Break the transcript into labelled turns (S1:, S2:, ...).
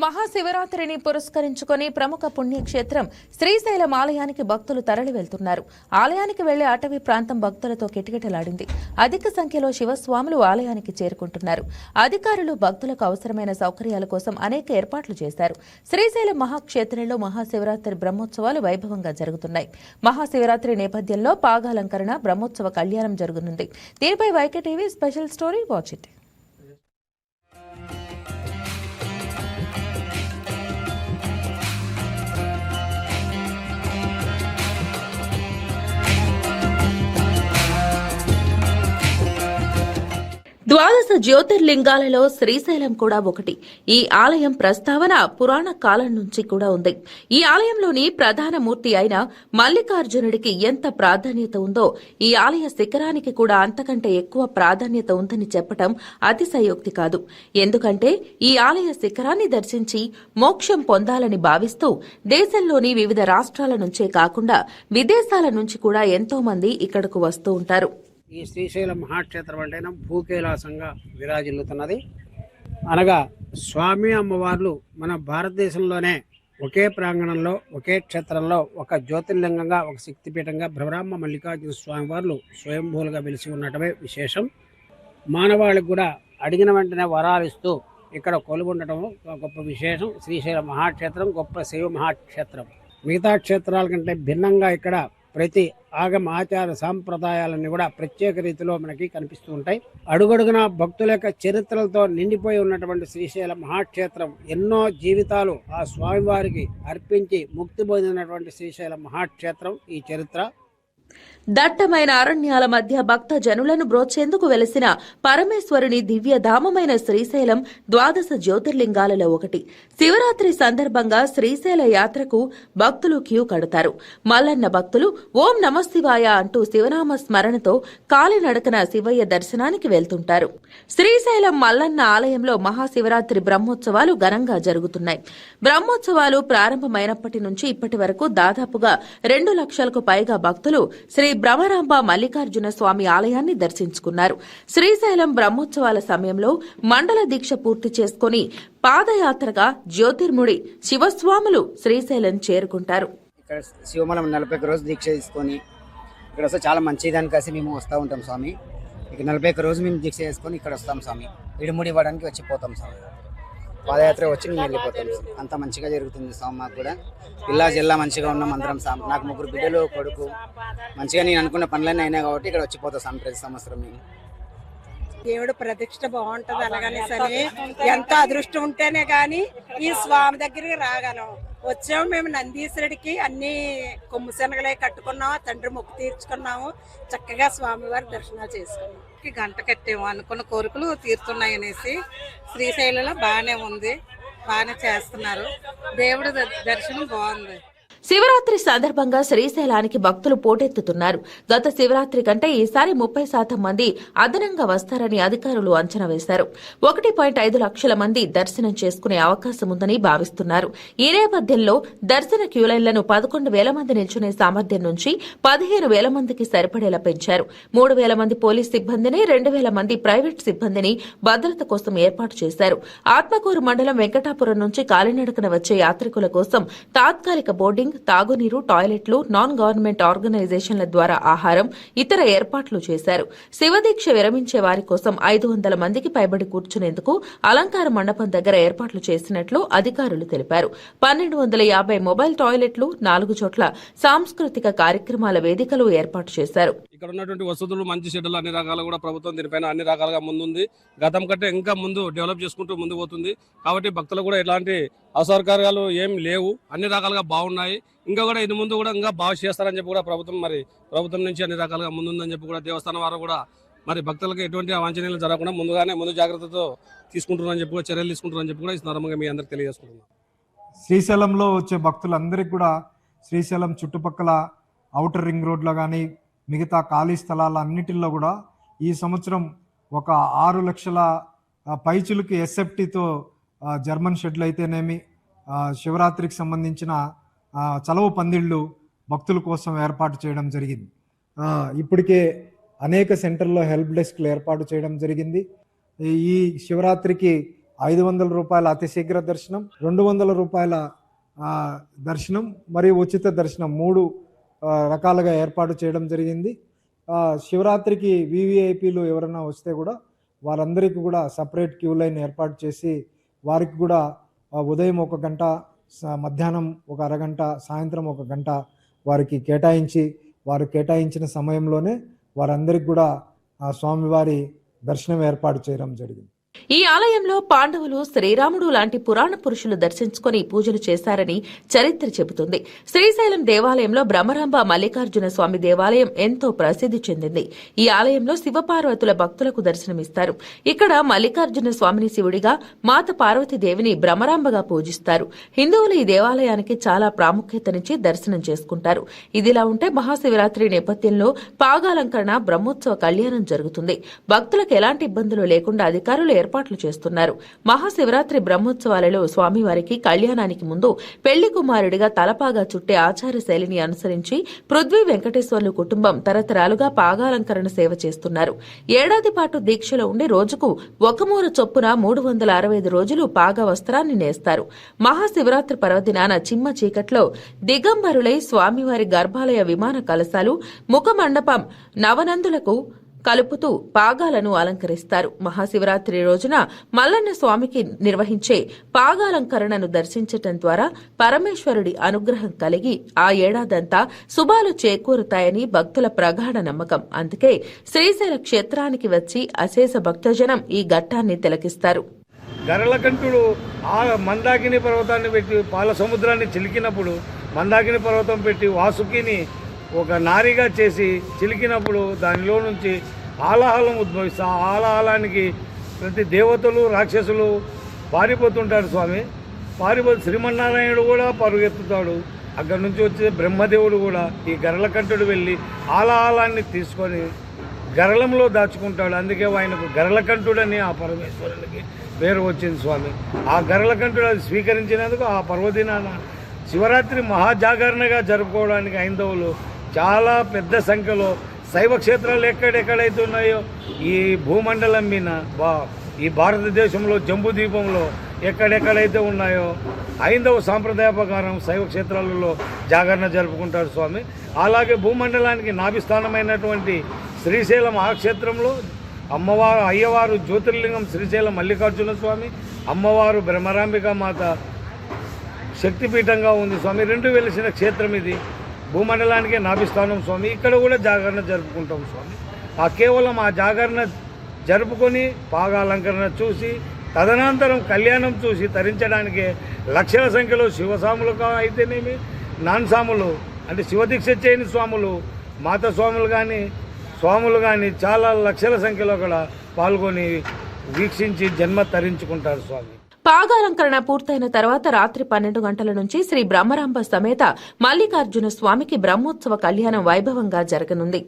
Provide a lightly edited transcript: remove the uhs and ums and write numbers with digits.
S1: మహాశివరాత్రిని పురస్కరించుకొని ప్రముఖ పుణ్యక్షేత్రం శ్రీశైలం ఆలయానికి భక్తులు తరలి వెళ్తున్నారు. ఆలయానికి వెళ్లే అటవీ ప్రాంతం భక్తులతో కిటకిటలాడింది. అధిక సంఖ్యలో శివస్వాములు ఆలయానికి చేరుకుంటున్నారు. అధికారులు భక్తులకు అవసరమైన సౌకర్యాల కోసం అనేక ఏర్పాట్లు చేశారు. శ్రీశైలం మహాక్షేత్రంలో మహాశివరాత్రి బ్రహ్మోత్సవాలు వైభవంగా జరుగుతున్నాయి. మహాశివరాత్రి నేపథ్యంలో పాగాలంకరణ, బ్రహ్మోత్సవ కళ్యాణం జరగనుంది. దీనిపై YK TV special story. Watch it. ద్వాదశ జ్యోతిర్లింగాలలో శ్రీశైలం కూడా ఒకటి. ఈ ఆలయం ప్రస్తావన పురాణ కాలం నుంచి కూడా ఉంది. ఈ ఆలయంలోని ప్రధాన మూర్తి అయిన మల్లికార్జునుడికి ఎంత ప్రాధాన్యత ఉందో ఈ ఆలయ శిఖరానికి కూడా అంతకంటే ఎక్కువ ప్రాధాన్యత ఉందని చెప్పటం అతిశయోక్తి కాదు. ఎందుకంటే ఈ ఆలయ శిఖరాన్ని దర్శించి మోక్షం పొందాలని భావిస్తూ దేశంలోని వివిధ రాష్ట్రాల నుంచే కాకుండా విదేశాల నుంచి కూడా ఎంతో మంది ఇక్కడకు వస్తూ ఉంటారు.
S2: ఈ శ్రీశైలం మహాక్షేత్రం అంటే భూకైలాసంగా విరాజిల్లుతున్నది. అనగా స్వామి అమ్మవార్లు మన భారతదేశంలోనే ఒకే ప్రాంగణంలో ఒకే క్షేత్రంలో ఒక జ్యోతిర్లింగంగా ఒక శక్తిపీఠంగా భ్రమరాంబ మల్లికార్జున స్వామి వార్లు స్వయంభూలుగా వెలిసి ఉండటమే విశేషం. మానవాళికి కూడా అడిగిన వెంటనే వరాలు ఇస్తూ ఇక్కడ కొలువుండటం గొప్ప విశేషం. శ్రీశైలం మహాక్షేత్రం గొప్ప శైవ మహాక్షేత్రం. మిగతా క్షేత్రాల కంటే భిన్నంగా ఇక్కడ ప్రతి ఆగమ ఆచార సాంప్రదాయాలన్నీ కూడా ప్రత్యేక రీతిలో మనకి కనిపిస్తూ ఉంటాయి. అడుగడుగున భక్తుల యొక్క చరిత్రలతో నిండిపోయి ఉన్నటువంటి శ్రీశైలం మహాక్షేత్రం ఎన్నో జీవితాలు ఆ స్వామివారికి అర్పించి ముక్తి పొందినటువంటి శ్రీశైలం మహాక్షేత్రం ఈ చరిత్ర.
S1: దట్టమైన అరణ్యాల మధ్య భక్త జనులను బ్రోచేందుకు వెలసిన పరమేశ్వరుని దివ్యధామమైన శ్రీశైలం ద్వాదశ జ్యోతిర్లింగాలలో ఒకటి. శివరాత్రి సందర్భంగా శ్రీశైల యాత్రకు భక్తులు క్యూ కడతారు. మల్లన్న భక్తులు ఓం నమశివాయ అంటూ శివనామ స్మరణతో కాలినడకన శివయ్య దర్శనానికి వెళ్తుంటారు. శ్రీశైలం మల్లన్న ఆలయంలో మహాశివరాత్రి బ్రహ్మోత్సవాలు ఘనంగా జరుగుతున్నాయి. బ్రహ్మోత్సవాలు ప్రారంభమైనప్పటి నుంచి ఇప్పటి వరకు దాదాపుగా 2 లక్షలకు పైగా భక్తులు శ్రీ భ్రమరాంబ మల్లికార్జున స్వామి ఆలయాన్ని దర్శించుకున్నారు. శ్రీశైలం బ్రహ్మోత్సవాల సమయంలో మండల దీక్ష పూర్తి చేసుకుని పాదయాత్రగా జ్యోతిర్ముడి శివస్వాములు శ్రీశైలం చేరుకుంటారు.
S3: ఇక్కడ శివమలం 41 రోజు దీక్ష తీసుకొని ఇక్కడ వస్తే చాలా మంచిదని కలిసి మేము వస్తూ ఉంటాం స్వామి. ఇక 41 రోజు మేము దీక్ష చేసుకొని ఇక్కడ వస్తాం స్వామి. ఇడుముడి ఇవ్వడానికి వచ్చిపోతాం స్వామి. పాదయాత్ర వచ్చి మేము వెళ్ళిపోతాం. అంత మంచిగా జరుగుతుంది స్వామి. మాకు కూడా పిల్లా జిల్లా మంచిగా ఉన్నాం అందరం స్వామి. నాకు 3 బిడ్డలు, కొడుకు. మంచిగా నేను అనుకున్న పనులన్నీ అయినా కాబట్టి ఇక్కడ వచ్చిపోతాం స్వామి ప్రతి సంవత్సరం. మేము
S4: దేవుడు ప్రతిష్ట బాగుంటది అనగానే సరే ఎంత అదృష్టం ఉంటేనే గాని ఈ స్వామి దగ్గరికి రాగలం. వచ్చాము మేము నందీశ్వరుడికి అన్ని కొమ్ము శనగలే కట్టుకున్నాము, తండ్రి మొక్కు తీర్చుకున్నాము, చక్కగా స్వామివారి దర్శనాలు చేసుకున్నాము. గంట కట్టాము, అనుకున్న కోరికలు తీరుతున్నాయి అనేసి శ్రీశైలంలో బాగానే ఉంది, బాగానే చేస్తున్నారు. దేవుడి దర్శనం బాగుంది.
S1: శివరాత్రి సందర్భంగా శ్రీశైలానికి భక్తులు పోటెత్తుతున్నారు. గత శివరాత్రి కంటే ఈసారి 30% మంది అదనంగా వస్తారని అధికారులు అంచనా వేశారు. 1.5 లక్షల మంది దర్శనం చేసుకునే అవకాశం ఉందని భావిస్తున్నారు. ఈ నేపథ్యంలో దర్శన క్యూలైన్లను 11,000 మంది నిల్చునే సామర్థ్యం నుంచి 15,000 మందికి సరిపడేలా పెంచారు. 3,000 మంది పోలీస్ సిబ్బందిని, 2,000 మంది ప్రైవేట్ సిబ్బందిని భద్రత కోసం ఏర్పాటు చేశారు. ఆత్మకూరు మండలం వెంకటాపురం నుంచి కాలినడకన వచ్చే యాత్రికుల కోసం తాత్కాలిక బోర్డింగ్, తాగునీరు, టాయిలెట్లు, నాన్ గవర్నమెంట్ ఆర్గనైజేషన్ల ద్వారా ఆహారం, ఇతర ఏర్పాట్లు చేశారు. శివదీక్ష విరమించే వారి కోసం 500 మందికి పైబడి కూర్చునేందుకు అలంకార మండపం దగ్గర ఏర్పాట్లు చేసినట్లు అధికారులు తెలిపారు. 1,250 మొబైల్ టాయిలెట్లు, 4 చోట్ల సాంస్కృతిక కార్యక్రమాల వేదికలు ఏర్పాటు చేశారు.
S5: ఇక్కడ ఉన్నటువంటి వసతులు, మంచి చెడ్డలు అన్ని రకాలు కూడా ప్రభుత్వం దీనిపైన అన్ని రకాలుగా ముందుంది. గతం కంటే ఇంకా ముందు డెవలప్ చేసుకుంటూ ముందు పోతుంది. కాబట్టి భక్తులు కూడా ఎలాంటి అసౌకర్యాలు ఏం లేవు, అన్ని రకాలుగా బాగున్నాయి. ఇంకా కూడా ఇది ముందు కూడా ఇంకా బాగా చేస్తారని చెప్పి కూడా ప్రభుత్వం నుంచి అన్ని రకాలుగా ముందుందని చెప్పి కూడా దేవస్థానం వారు కూడా భక్తులకు ఎటువంటి అవాంఛనీయాలు జరగకుండా ముందు జాగ్రత్తతో తీసుకుంటున్నారని చెప్పి కూడా చర్యలు తీసుకుంటున్నారని చెప్పి కూడా ఈ సందర్భంగా మీ అందరికి తెలియజేసుకుంటున్నాం.
S6: శ్రీశైలంలో వచ్చే భక్తులందరికీ కూడా శ్రీశైలం చుట్టుపక్కల ఔటర్ రింగ్ రోడ్లో కానీ మిగతా ఖాళీ స్థలాల అన్నిటిల్లో కూడా ఈ సంవత్సరం ఒక 6 లక్షల పైచులకి ఎస్ఎఫ్టీతో జర్మన్ షెడ్లు అయితేనేమి, శివరాత్రికి సంబంధించిన చలవ పందిళ్ళు భక్తుల కోసం ఏర్పాటు చేయడం జరిగింది. ఇప్పటికే అనేక సెంటర్లో హెల్ప్ డెస్క్లు ఏర్పాటు చేయడం జరిగింది. ఈ శివరాత్రికి 500 రూపాయల అతి శీఘ్ర దర్శనం, 200 రూపాయల దర్శనం మరియు ఉచిత దర్శనం 3 రకాలుగా ఏర్పాటు చేయడం జరిగింది. శివరాత్రికి వివిఐపీలు ఎవరైనా వస్తే కూడా వారందరికీ కూడా సపరేట్ క్యూ లైన్ ఏర్పాటు చేసి వారికి కూడా ఉదయం 1 గంట, మధ్యాహ్నం 1 అరగంట, సాయంత్రం 1 గంట వారికి కేటాయించి వారు కేటాయించిన సమయంలోనే వారందరికీ కూడా స్వామివారి దర్శనం ఏర్పాటు చేయడం జరిగింది.
S1: ఈ ఆలయంలో పాండవులు శ్రీరాముడు లాంటి పురాణ పురుషులు దర్శించుకుని పూజలు చేశారని చరిత్ర చెబుతుంది. శ్రీశైలం దేవాలయంలో బ్రహ్మరాంబ మల్లికార్జున స్వామి దేవాలయం ఎంతో ప్రసిద్ధి చెందింది. ఈ ఆలయంలో శివపార్వతుల భక్తులకు దర్శనమిస్తారు. ఇక్కడ మల్లికార్జున స్వామిని శివుడిగా, మాత పార్వతీదేవిని బ్రహ్మరాంబగా పూజిస్తారు. హిందువులు ఈ దేవాలయానికి చాలా ప్రాముఖ్యతనిచ్చి దర్శనం చేసుకుంటారు. ఇదిలా ఉంటే మహాశివరాత్రి నేపథ్యంలో పాగాలంకరణ, బ్రహ్మోత్సవ కళ్యాణం జరుగుతుంది. భక్తులకు ఎలాంటి ఇబ్బందులు లేకుండా అధికారులు ఏర్పాట్లు చేస్తున్నారు. మహాశివరాత్రి బ్రహ్మోత్సవాలలో స్వామివారికి కళ్యాణానికి ముందు పెళ్లి కుమారుడిగా తలపాగా చుట్టే ఆచార శైలిని అనుసరించి పృథ్వీ వెంకటేశ్వర్లు కుటుంబం తరతరాలుగా పాగాలంకరణ సేవ చేస్తున్నారు. ఏడాది పాటు దీక్షలో ఉండి రోజుకు 1 మూర చొప్పున 365 రోజులు పాగా వస్త్రాన్ని నేస్తారు. మహాశివరాత్రి పర్వదినాన చిమ్మ చీకట్లో దిగంబరులై స్వామివారి గర్భాలయ విమాన కలశాలు, ముఖ మండపం నవనందులకు కలుపుతూ పాగాలను అలంకరిస్తారు. మహాశివరాత్రి రోజున మల్లన్న స్వామికి నిర్వహించే పాగాలంకరణను దర్శించటం ద్వారా పరమేశ్వరుడి అనుగ్రహం కలిగి ఆ ఏడాదంతా శుభాలు చేకూరుతాయని భక్తుల ప్రగాఢ నమ్మకం. అందుకే శ్రీశైల క్షేత్రానికి వచ్చి అశేష భక్తజనం ఈ ఘట్టాన్ని తిలకిస్తారు.
S7: గరళకంఠుడు ఆ మందాకిని పర్వతాన్ని పెట్టి పాల సముద్రాన్ని చిలికినప్పుడు మందాకిని పర్వతం పెట్టి వాసుకిని ఒక నారిగా చేసి చిలికినప్పుడు దానిలో నుంచి ఆలాహలం ఉద్భవిస్తే ఆ ఆలాహలానికి ప్రతి దేవతలు, రాక్షసులు పారిపోతుంటారు. స్వామి పారిపోతే శ్రీమన్నారాయణుడు కూడా పరుగెత్తుతాడు. అక్కడి నుంచి వచ్చే బ్రహ్మదేవుడు కూడా ఈ గరళకంఠుడు వెళ్ళి ఆలాహలాన్ని తీసుకొని గరళంలో దాచుకుంటాడు. అందుకే ఆయనకు గరళకంఠుడని ఆ పరమేశ్వరునికి పేరు వచ్చింది. స్వామి ఆ గరళకంఠుడు అది స్వీకరించినందుకు ఆ పర్వదినాన శివరాత్రి మహాజాగరణగా జరుపుకోవడానికి హైందవులు చాలా పెద్ద సంఖ్యలో శైవ క్షేత్రాలు ఎక్కడెక్కడైతే ఉన్నాయో ఈ భూమండలం మీద ఈ భారతదేశంలో జంబూద్వీపంలో ఎక్కడెక్కడైతే ఉన్నాయో హైందవ సాంప్రదాయ ప్రకారం శైవ క్షేత్రాలలో జాగరణ జరుపుకుంటారు. స్వామి అలాగే భూమండలానికి నాభిస్థానమైనటువంటి శ్రీశైలం ఆ క్షేత్రంలో అయ్యవారు జ్యోతిర్లింగం శ్రీశైలం మల్లికార్జున స్వామి, అమ్మవారు బ్రహ్మరాంబిక మాత శక్తిపీఠంగా ఉంది. స్వామి 2 వెలిసిన క్షేత్రం ఇది. భూమండలానికే నాభిస్థానం. స్వామి ఇక్కడ కూడా జాగరణ జరుపుకుంటాం. స్వామి కేవలం ఆ జాగరణ జరుపుకొని పాగాలంకరణ చూసి తదనంతరం కళ్యాణం చూసి తరించడానికే లక్షల సంఖ్యలో శివస్వాములు అయితేనేమి, నాన్ స్వాములు అంటే శివదీక్ష చేయని స్వాములు, మాత స్వాములు కానీ చాలా లక్షల సంఖ్యలో అక్కడ పాల్గొని వీక్షించి జన్మ తరించుకుంటారు. స్వామి
S1: పాగాలంకరణ పూర్తయిన తర్వాత రాత్రి 12 గంటల నుంచి శ్రీ బ్రహ్మరాంబ సమేత మల్లికార్జున స్వామికి బ్రహ్మోత్సవ కళ్యాణం వైభవంగా జరగనుంది.